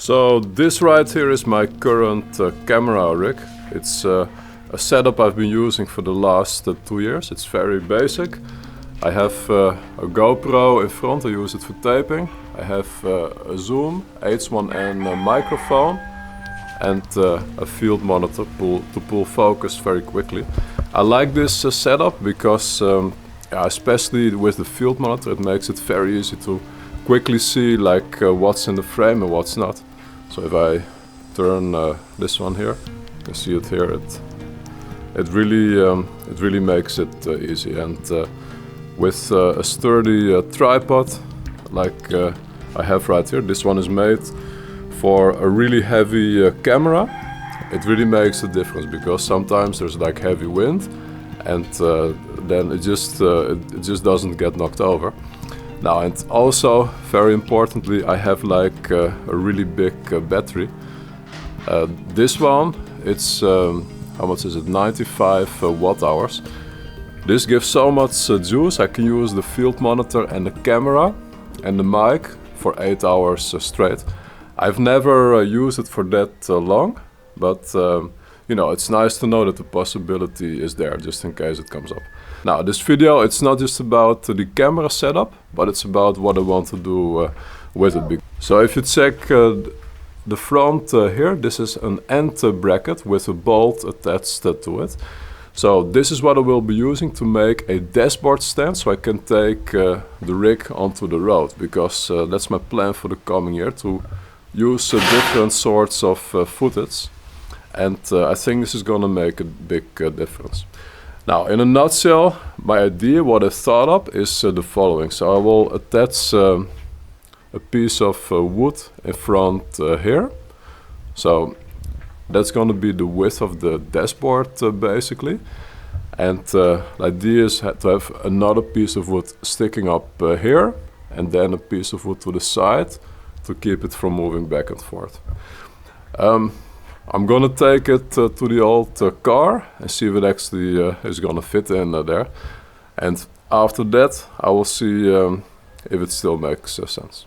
So this right here is my current camera rig. It's a setup I've been using for the last 2 years. It's very basic. I have a GoPro in front, I use it for taping. I have a Zoom H1n microphone and a field monitor to pull focus very quickly. I like this setup because especially with the field monitor, it makes it very easy to quickly see like what's in the frame and what's not. So if I turn this one here, you can see it here. It really makes it easy. And with a sturdy tripod like I have right here, this one is made for a really heavy camera. It really makes a difference because sometimes there's like heavy wind, and then it just doesn't get knocked over. Now, and also very importantly, I have like a really big battery. This one, it's how much is it? 95 watt hours. This gives so much juice. I can use the field monitor and the camera and the mic for 8 hours straight. I've never used it for that long, but you know, it's nice to know that the possibility is there just in case it comes up. Now, this video, it's not just about the camera setup, but it's about what I want to do with it. So if you check the front here, this is an end bracket with a bolt attached to it. So this is what I will be using to make a dashboard stand so I can take the rig onto the road, because that's my plan for the coming year, to use different sorts of footage. And I think this is gonna make a big difference. Now, in a nutshell, my idea, what I thought up, is the following. So I will attach a piece of wood in front here. So that's gonna be the width of the dashboard basically. And the idea is to have another piece of wood sticking up here, and then a piece of wood to the side to keep it from moving back and forth. I'm gonna take it to the old car and see if it actually is gonna fit in there. And after that, I will see if it still makes sense.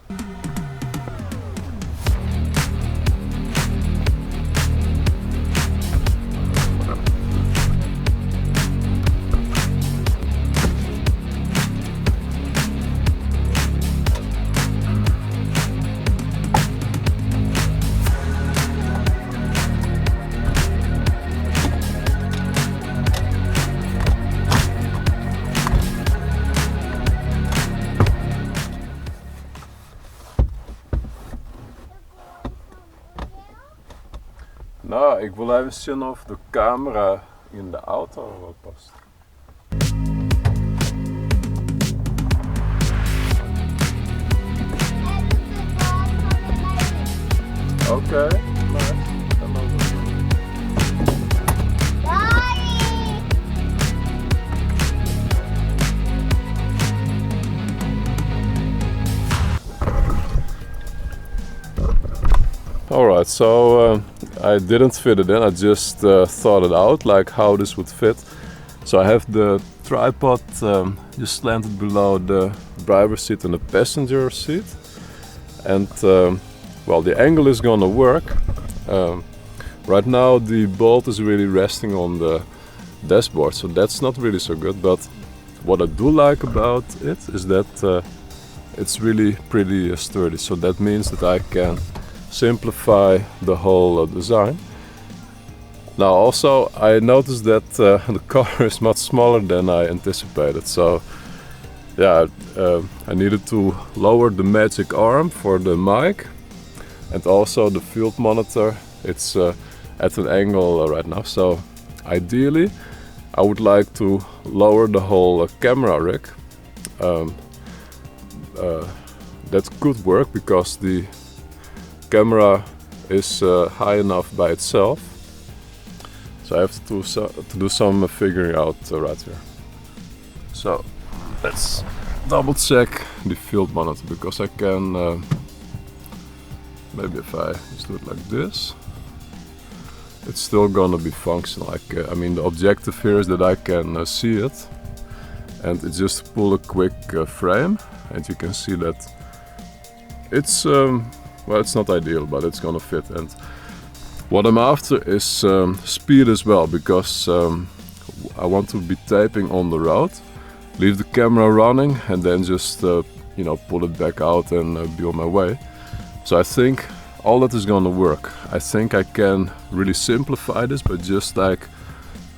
Nou, ik wil even zien of de camera in de auto wel past. Oké, nice. Alright, so I didn't fit it in, I just thought it out, like how this would fit. So I have the tripod just slanted below the driver's seat and the passenger seat. And well, the angle is gonna work. Right now the bolt is really resting on the dashboard, so that's not really so good. But what I do like about it is that it's really pretty sturdy. So that means that I can simplify the whole design. Now also I noticed that the car is much smaller than I anticipated, so yeah, I needed to lower the magic arm for the mic, and also the field monitor, it's at an angle right now. So ideally I would like to lower the whole camera rig. That could work because the camera is high enough by itself, so I have to do some figuring out right here. So let's double check the field monitor, because I can maybe if I just do it like this, it's still gonna be functional. Like I mean, the objective here is that I can see it, and it's just pull a quick frame, and you can see that it's well, it's not ideal, but it's gonna fit. And what I'm after is speed as well, because I want to be taping on the road, leave the camera running, and then just you know, pull it back out and be on my way. So I think all that is gonna work. I think I can really simplify this by just like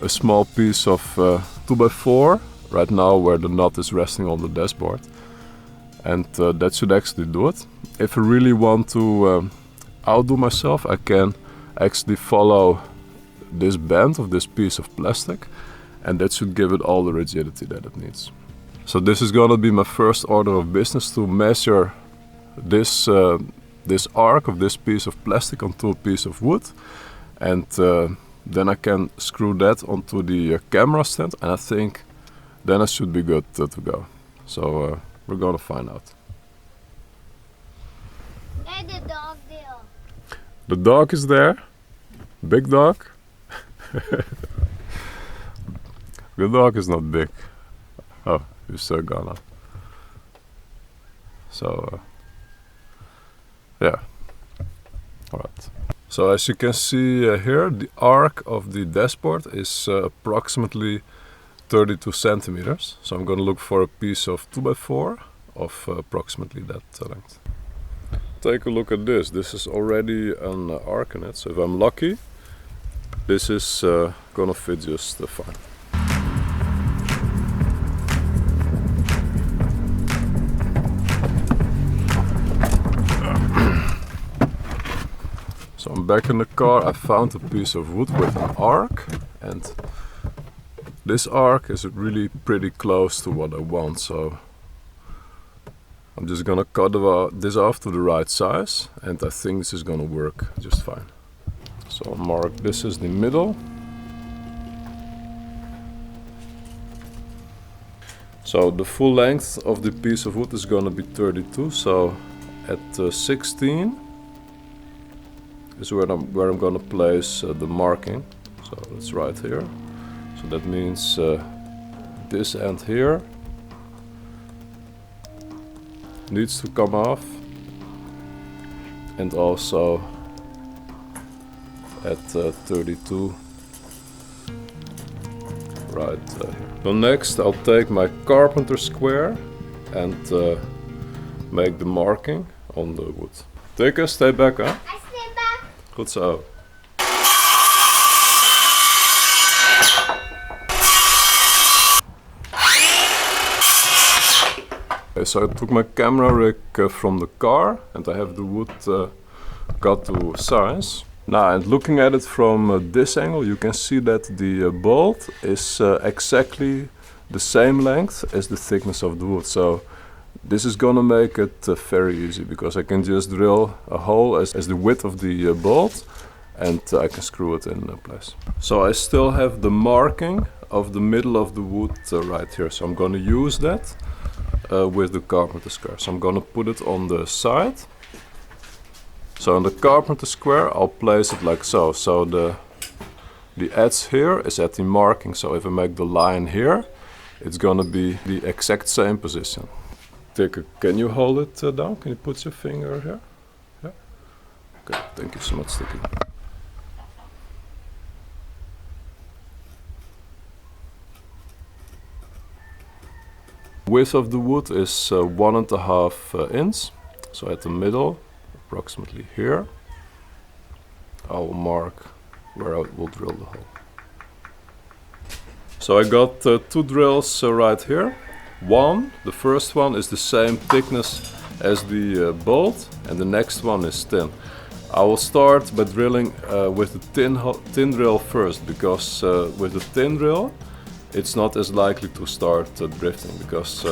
a small piece of 2x4 right now, where the nut is resting on the dashboard, and that should actually do it. If I really want to outdo myself, I can actually follow this bend of this piece of plastic, and that should give it all the rigidity that it needs. So this is gonna be my first order of business, to measure this this arc of this piece of plastic onto a piece of wood, and then I can screw that onto the camera stand, and I think then I should be good to go. So we're gonna find out. And the dog there. The dog is there. Big dog. The dog is not big. Oh, he's still gone. So yeah. Alright. So as you can see here, the arc of the dashboard is approximately 32 centimeters. So I'm going to look for a piece of 2x4 of approximately that length. Take a look at this. This is already an arc in it. So if I'm lucky, this is going to fit just fine. So I'm back in the car. I found a piece of wood with an arc, and this arc is really pretty close to what I want. So I'm just gonna cut this off to the right size, and I think this is gonna work just fine. So I'll mark this as the middle. So the full length of the piece of wood is gonna be 32. So at 16 is where I'm gonna place the marking. So it's right here. So that means this end here needs to come off, and also at 32 right here. So next I'll take my carpenter square and make the marking on the wood. Take stay back, huh? Goed zo. Okay, so I took my camera rig from the car, and I have the wood cut to size. Now, and looking at it from this angle, you can see that the bolt is exactly the same length as the thickness of the wood. So this is gonna make it very easy, because I can just drill a hole as the width of the bolt, and I can screw it in place. So I still have the marking of the middle of the wood right here. So I'm gonna use that with the carpenter square. So I'm gonna put it on the side. So on the carpenter square, I'll place it like so. So the edge here is at the marking. So if I make the line here, it's gonna be the exact same position. Can you hold it down? Can you put your finger here? Yeah. Okay, thank you so much, Sticky. Width of the wood is 1.5 inch. So at the middle, approximately here, I will mark where I will drill the hole. So I got 2 drills right here. The first one is the same thickness as the bolt, and the next one is thin. I will start by drilling with the thin drill first, because with the thin drill it's not as likely to start drifting, because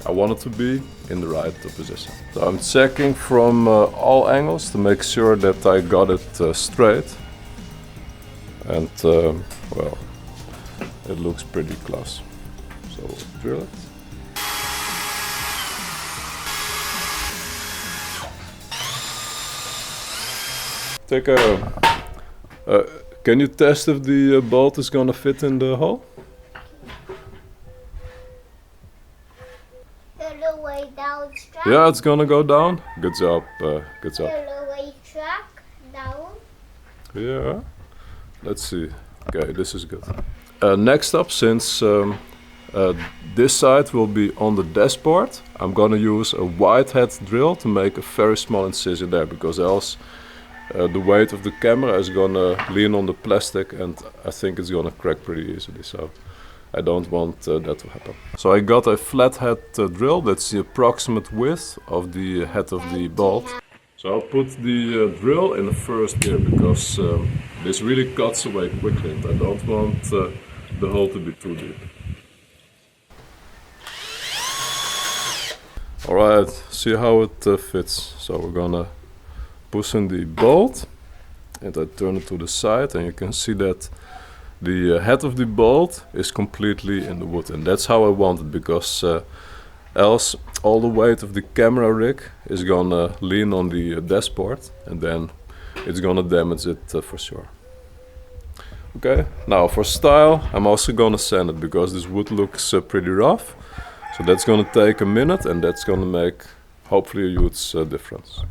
I want it to be in the right position. So I'm checking from all angles to make sure that I got it straight, and well, it looks pretty close. So we'll drill it. Can you test if the bolt is gonna fit in the hole? The way down straight. Yeah, it's gonna go down. Good job, good job. The lower track down. Yeah, let's see. Okay, this is good. Next up, since this side will be on the dashboard, I'm gonna use a wide head drill to make a very small incision there, because else the weight of the camera is gonna lean on the plastic and I think it's gonna crack pretty easily, so I don't want that to happen. So I got a flat head drill, that's the approximate width of the head of the bolt. So I'll put the drill in the first gear, because this really cuts away quickly and I don't want the hole to be too deep. Alright, see how it fits. So we're gonna push in the bolt and I turn it to the side and you can see that the head of the bolt is completely in the wood, and that's how I want it, because else all the weight of the camera rig is gonna lean on the dashboard and then it's gonna damage it for sure. Okay, now for style I'm also gonna sand it, because this wood looks pretty rough. So that's gonna take a minute and that's gonna make hopefully a huge difference.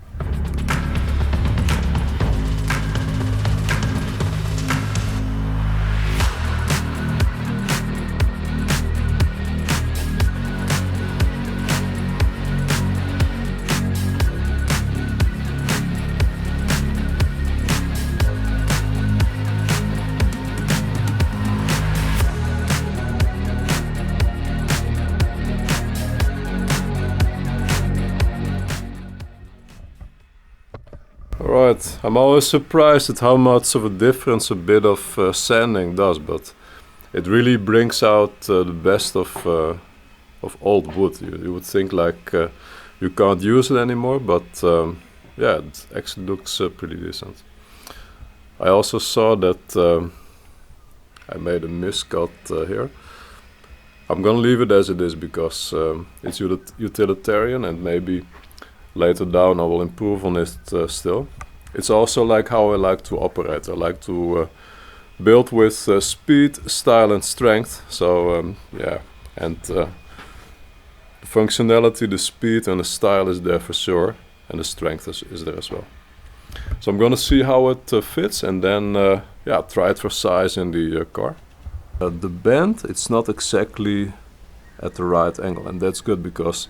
Alright, I'm always surprised at how much of a difference a bit of sanding does, but it really brings out the best of old wood. You would think like you can't use it anymore, but yeah, it actually looks pretty decent. I also saw that I made a miscut here. I'm gonna leave it as it is, because it's utilitarian and maybe later down I will improve on it still. It's also like how I like to operate. I like to build with speed, style and strength. So yeah, and the functionality, the speed and the style is there for sure, and the strength is there as well. So I'm gonna see how it fits and then yeah, try it for size in the car. The bend, it's not exactly at the right angle, and that's good because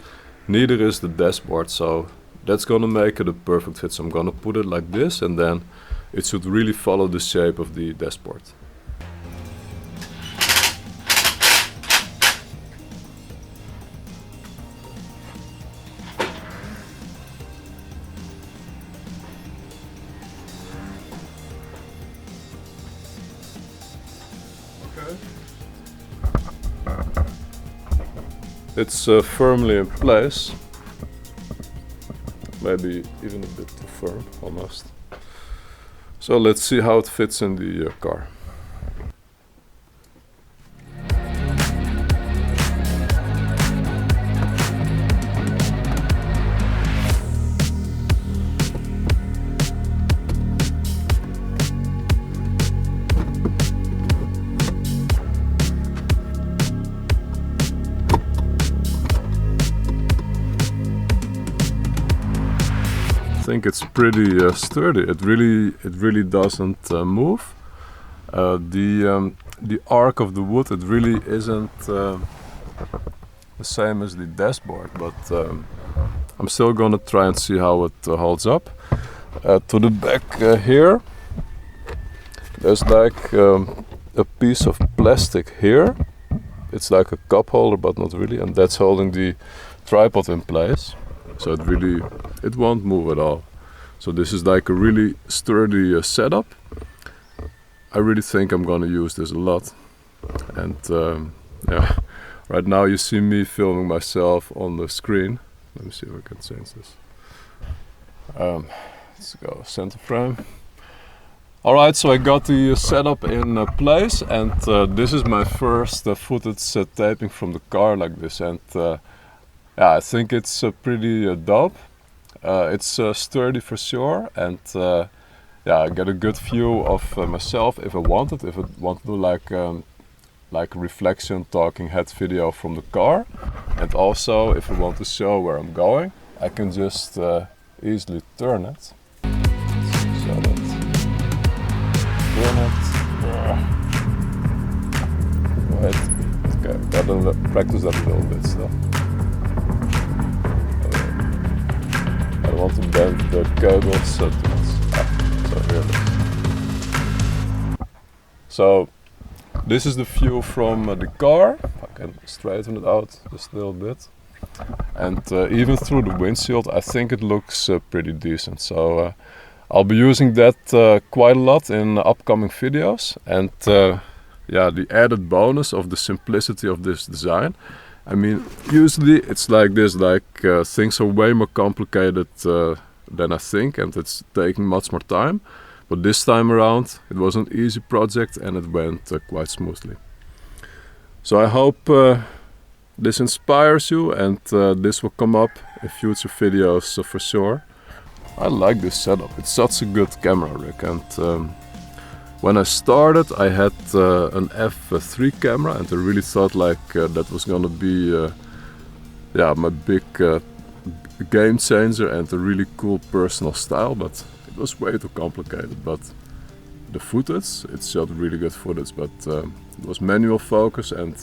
neither is the dashboard, so that's gonna make it a perfect fit. So I'm gonna put it like this and then it should really follow the shape of the dashboard. Okay. It's firmly in place. Maybe even a bit too firm, almost. So let's see how it fits in the car. I think it's pretty sturdy. It really doesn't move. The arc of the wood, it really isn't the same as the dashboard, but I'm still gonna try and see how it holds up. To the back here, there's like a piece of plastic here. It's like a cup holder, but not really, and that's holding the tripod in place. So it won't move at all. So this is like a really sturdy setup. I really think I'm gonna use this a lot. And yeah, right now you see me filming myself on the screen. Let me see if I can change this. Let's go center frame. Alright, so I got the setup in place, and this is my first footage taping from the car like this, and yeah, I think it's pretty dope. It's sturdy for sure, and yeah, I get a good view of myself if I want to do like a reflection talking head video from the car, and also if I want to show where I'm going. I can just easily turn it. So that turn it. Wait, okay, gotta practice that a little bit still. I don't want to bend the cables so too much. So here it is. So this is the view from the car. I can straighten it out just a little bit. And even through the windshield, I think it looks pretty decent. So I'll be using that quite a lot in upcoming videos. And yeah, the added bonus of the simplicity of this design. I mean, usually it's like this, like things are way more complicated than I think, and it's taking much more time. But this time around, it was an easy project and it went quite smoothly. So I hope this inspires you, and this will come up in future videos for sure. I like this setup, it's such a good camera rig, and when I started I had an f3 camera, and I really thought like that was gonna be yeah, my big game changer and a really cool personal style, but it was way too complicated. But the footage, it shot really good footage, but it was manual focus and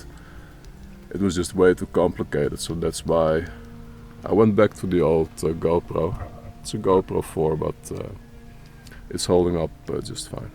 it was just way too complicated, so that's why I went back to the old GoPro. It's a GoPro 4, but it's holding up just fine.